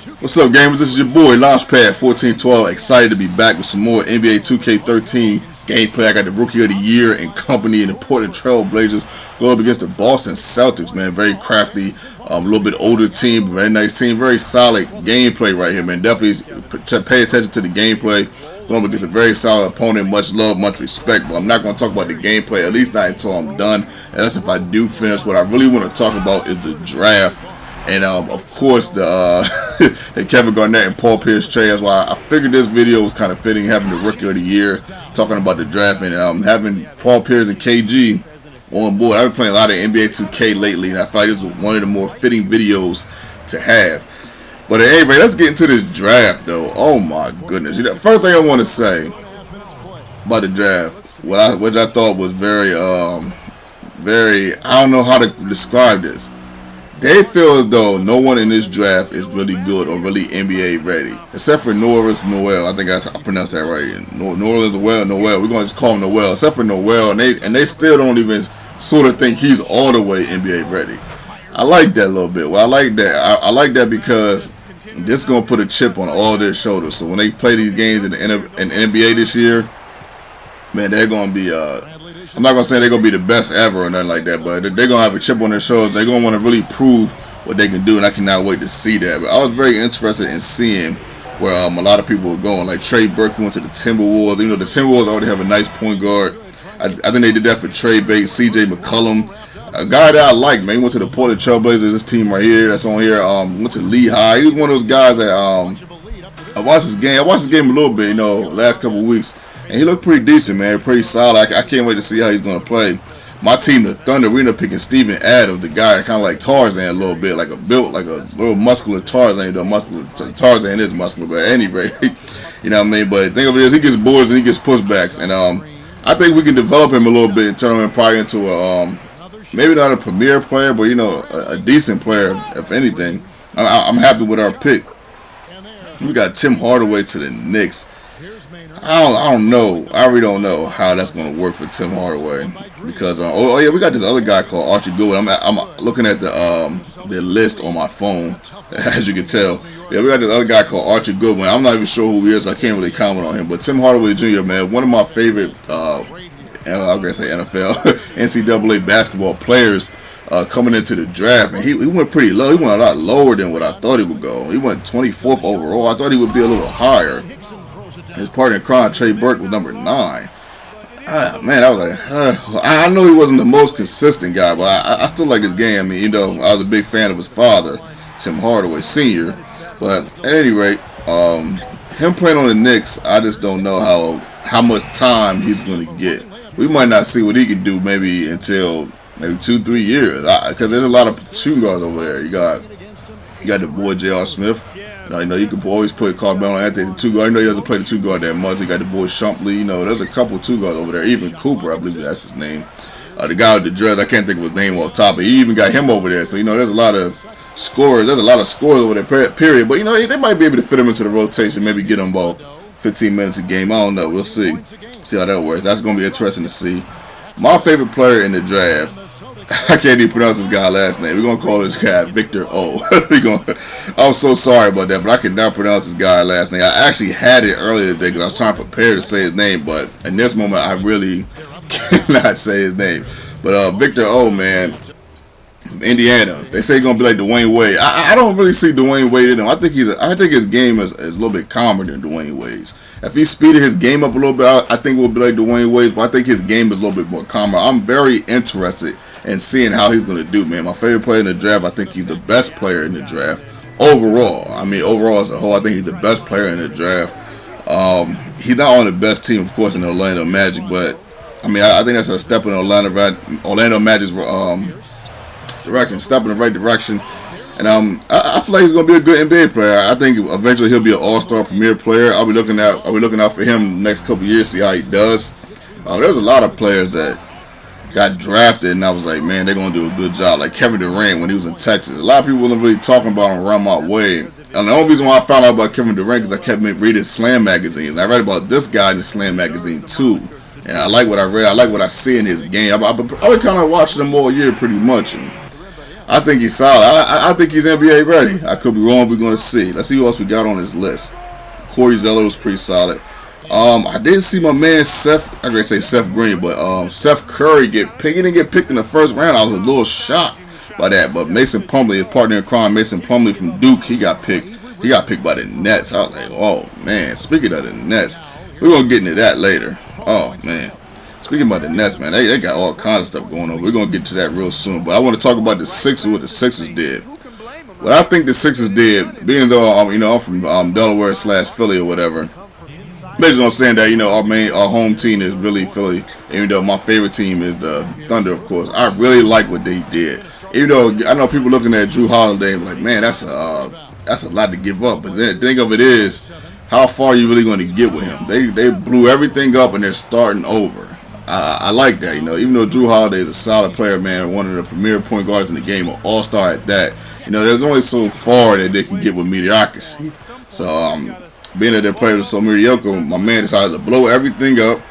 What's up, gamers? This is your boy Launchpad1412. Excited to be back with some more NBA 2K13 gameplay. I got the Rookie of the Year and company in the Portland Trail Blazers go up against the Boston Celtics. Man, very crafty, a little bit older team, very nice team, very solid gameplay right here, man. Definitely pay attention to the gameplay. Going up against a very solid opponent. Much love, much respect. But I'm not going to talk about the gameplay, at least not until I'm done. And that's if I do finish. What I really want to talk about is the draft. And of course the Kevin Garnett and Paul Pierce trade. That's why I figured this video was kind of fitting, having the Rookie of the Year, talking about the draft, and having Paul Pierce and KG on board. I've been playing a lot of NBA 2K lately, and I thought this was one of the more fitting videos to have. But anyway, let's get into this draft though. Oh my goodness. You know, first thing I want to say about the draft, which I thought was very, I don't know how to describe this. They feel as though no one in this draft is really good or really NBA ready, except for Norris Noel. I think I pronounced that right. Norris Noel. We're going to just call him Noel. Except for Noel, and they still don't even sort of think he's all the way NBA ready. I like that a little bit. Well, I like that. I like that because this is going to put a chip on all their shoulders. So when they play these games in the NBA this year, man, they're going to be I'm not going to say they're going to be the best ever or nothing like that, but they're going to have a chip on their shoulders. They're going to want to really prove what they can do, and I cannot wait to see that. But I was very interested in seeing where a lot of people were going. Like Trey Burke went to the Timberwolves. You know, the Timberwolves already have a nice point guard. I think they did that for Trey Bates, CJ McCollum. A guy that I like, man. He went to the Portland Trail Blazers, this team right here that's on here. Went to Lehigh. He was one of those guys that I watched his game. I watched his game a little bit, you know, last couple of weeks. And he looked pretty decent, man. Pretty solid. I can't wait to see how he's going to play. My team, the Thunder, we ended up picking Steven Adams, the guy kind of like Tarzan a little bit, like a little muscular Tarzan. Tarzan is muscular, but at any rate, you know what I mean? But the thing of it is, he gets boards and he gets pushbacks. And I think we can develop him a little bit and turn him probably into a, maybe not a premier player, but, you know, a decent player, if anything. I'm happy with our pick. We got Tim Hardaway to the Knicks. I don't know. I really don't know how that's going to work for Tim Hardaway because oh yeah, we got this other guy called Archie Goodwin. I'm looking at the list on my phone, as you can tell. Yeah, we got this other guy called Archie Goodwin. I'm not even sure who he is, so I can't really comment on him. But Tim Hardaway Jr., man, one of my favorite I'm gonna say NFL, NCAA basketball players coming into the draft, and he went pretty low. He went a lot lower than what I thought he would go. He went 24th overall. I thought he would be a little higher. His partner in crime, Trey Burke, was number 9. Man, I was like, I know he wasn't the most consistent guy, but I still like his game. I mean, you know, I was a big fan of his father, Tim Hardaway Sr. But at any rate, him playing on the Knicks, I just don't know how much time he's going to get. We might not see what he can do maybe until maybe 2-3 years, because there's a lot of shooting guards over there. You got the boy J.R. Smith. You know, you can always put Carmelo Anthony the 2 guard. You know, he doesn't play the 2 guard that much. He got the boy Shumplee. You know, there's a couple 2 guards over there. Even Cooper, I believe that's his name. The guy with the dreads, I can't think of his name off top, but he even got him over there. So, you know, there's a lot of scorers. There's a lot of scorers over there, period. But, you know, they might be able to fit him into the rotation, maybe get him about 15 minutes a game. I don't know. We'll see. See how that works. That's going to be interesting to see. My favorite player in the draft, I can't even pronounce this guy's last name. We're going to call this guy Victor O. I'm so sorry about that, but I cannot pronounce this guy's last name. I actually had it earlier today because I was trying to prepare to say his name, but in this moment, I really cannot say his name. But Victor O, man, from Indiana. They say he's going to be like Dwayne Wade. I don't really see Dwayne Wade in him. I think his game is a little bit calmer than Dwayne Wade's. If he speeded his game up a little bit, I think it would be like Dwayne Wade's, but I think his game is a little bit more calmer. I'm very interested in seeing how he's going to do, man. My favorite player in the draft, I think he's the best player in the draft overall. I mean, overall as a whole, I think he's the best player in the draft. He's not on the best team, of course, in the Orlando Magic, but I mean, I think that's a step in Orlando Magic's direction, step in the right direction. And I feel like he's going to be a good NBA player. I think eventually he'll be an all-star premier player. I'll be looking out for him the next couple years, see how he does. There's a lot of players that got drafted, and I was like, man, they're going to do a good job. Like Kevin Durant when he was in Texas. A lot of people weren't really talking about him around my way. And the only reason why I found out about Kevin Durant is I kept reading Slam magazine. I read about this guy in the Slam magazine too. And I like what I read. I like what I see in his game. I've been kind of watching him all year pretty much. And I think he's solid. I think he's NBA ready. I could be wrong. We're going to see. Let's see who else we got on this list. Corey Zeller was pretty solid. I didn't see my man Seth. I gotta say Seth Green, but Seth Curry he didn't get picked in the first round. I was a little shocked by that. But Mason Plumlee, his partner in crime, Mason Plumlee from Duke, he got picked. He got picked by the Nets. I was like, oh man. Speaking of the Nets, we're gonna get into that later. Oh man. Speaking about the Nets, man, they got all kinds of stuff going on. We're gonna get to that real soon. But I want to talk about the Sixers. What the Sixers did. What I think the Sixers did, being though I'm from Delaware / Philly or whatever. Basically, I'm saying that our home team is really Philly. Even though my favorite team is the Thunder, of course. I really like what they did. Even though I know people looking at Drew Holiday like, man, that's a lot to give up. But then the thing of it is, how far are you really going to get with him? They blew everything up and they're starting over. I like that, even though Drew Holiday is a solid player, man, one of the premier point guards in the game, an all-star at that. There's only so far that they can get with mediocrity. So, being that their players are so mediocre, my man decided to blow everything up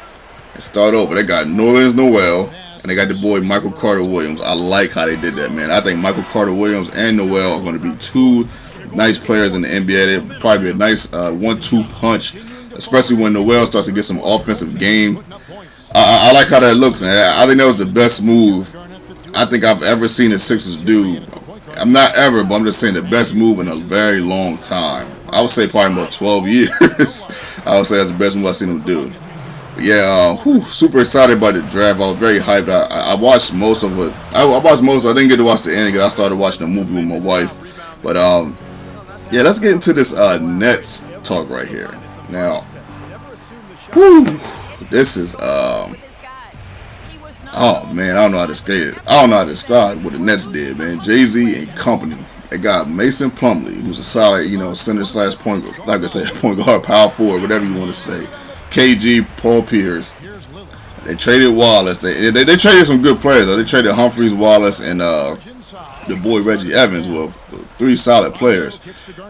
and start over. They got Nerlens Noel, and they got the boy Michael Carter Williams. I like how they did that, man. I think Michael Carter Williams and Noel are going to be two nice players in the NBA. They'll probably be a nice 1-2 punch, especially when Noel starts to get some offensive game. I like how that looks, and I think that was the best move I think I've ever seen the Sixers do. I'm not ever, but I'm just saying the best move in a very long time. I would say probably about 12 years. I would say that's the best move I've seen them do. But yeah, super excited about the draft. I was very hyped. I watched most of it. I didn't get to watch the ending because I started watching the movie with my wife. But yeah, let's get into this Nets talk right here. Now, this is oh man, I don't know how to describe it. I don't know how to describe what the Nets did, man. Jay-Z and company. They got Mason Plumlee, who's a solid, center / point, like I said, point guard, power forward, whatever you want to say. KG, Paul Pierce. They traded Wallace. They traded some good players though. They traded Humphries, Wallace, and the boy Reggie Evans, were 3 solid players.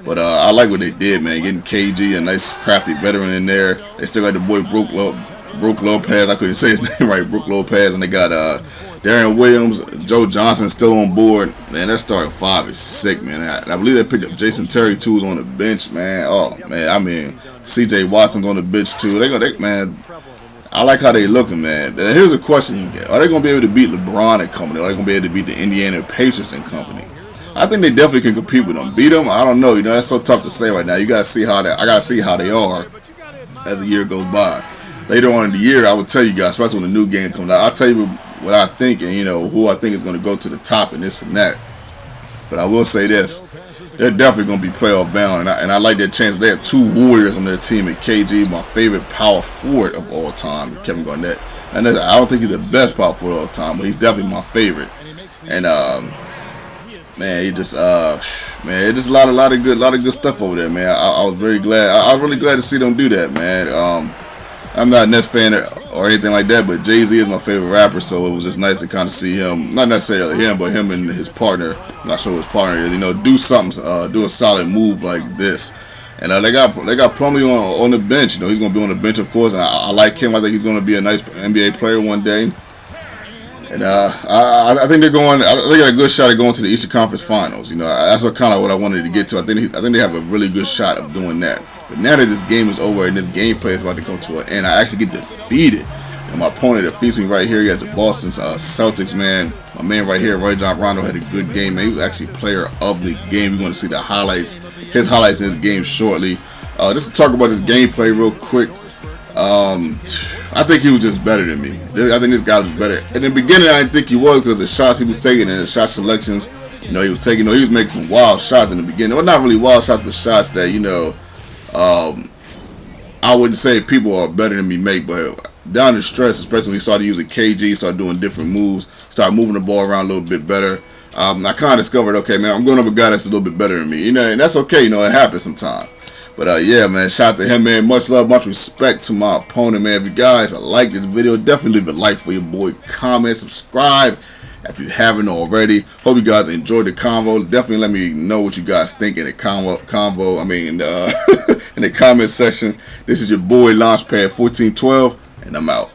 But I like what they did, man. Getting KG, a nice crafty veteran in there. They still got the boy Brook Lopez. I couldn't say his name right, Brook Lopez. And they got Darren Williams, Joe Johnson still on board. Man, that starting 5 is sick, man. I believe they picked up Jason Terry too, who's on the bench, man. Oh man, I mean CJ Watson's on the bench too. Man. I like how they looking, man. Here's a question you get: are they gonna be able to beat LeBron and company? Are they gonna be able to beat the Indiana Pacers and company? I think they definitely can compete with them. Beat them? I don't know. That's so tough to say right now. I gotta see how they are as the year goes by. Later on in the year, I will tell you guys, especially when the new game comes out, I'll tell you what I think and who I think is going to go to the top and this and that. But I will say this: they're definitely going to be playoff bound, and I like their chances. They have 2 Warriors on their team, and KG, my favorite power forward of all time, Kevin Garnett. And I don't think he's the best power forward of all time, but he's definitely my favorite. And man, he just man, it's a lot of good stuff over there, man. I was very glad. I was really glad to see them do that, man. I'm not a Nets fan or anything like that, but Jay-Z is my favorite rapper, so it was just nice to kind of see him, not necessarily him, but him and his partner, I'm not sure who his partner is, do something, do a solid move like this. And they got Plumlee on the bench. He's going to be on the bench, of course, and I like him. I think he's going to be a nice NBA player one day. And I think they got a good shot at going to the Eastern Conference Finals. That's what I wanted to get to. I think they have a really good shot of doing that. But now that this game is over and this gameplay is about to come to an end, I actually get defeated. And my opponent defeats me right here. He has the Boston Celtics, man. My man right here, Rajon Rondo, had a good game, man. He was actually player of the game. We're going to see the highlights, his highlights in his game shortly. Just to talk about this gameplay real quick. I think he was just better than me. I think this guy was better. In the beginning, I didn't think he was because the shots he was taking and the shot selections, he was making some wild shots in the beginning. Well, not really wild shots, but shots that, I wouldn't say people are better than me make, but down the stretch, especially when he started using KG, started doing different moves, started moving the ball around a little bit better. I kind of discovered, okay, man, I'm going up a guy that's a little bit better than me, and that's okay, it happens sometimes. But yeah, man, shout out to him, man. Much love, much respect to my opponent, man. If you guys like this video, definitely leave a like for your boy. Comment, subscribe if you haven't already. Hope you guys enjoyed the convo. Definitely let me know what you guys think in the convo. In the comment section. This is your boy Launchpad 1412, and I'm out.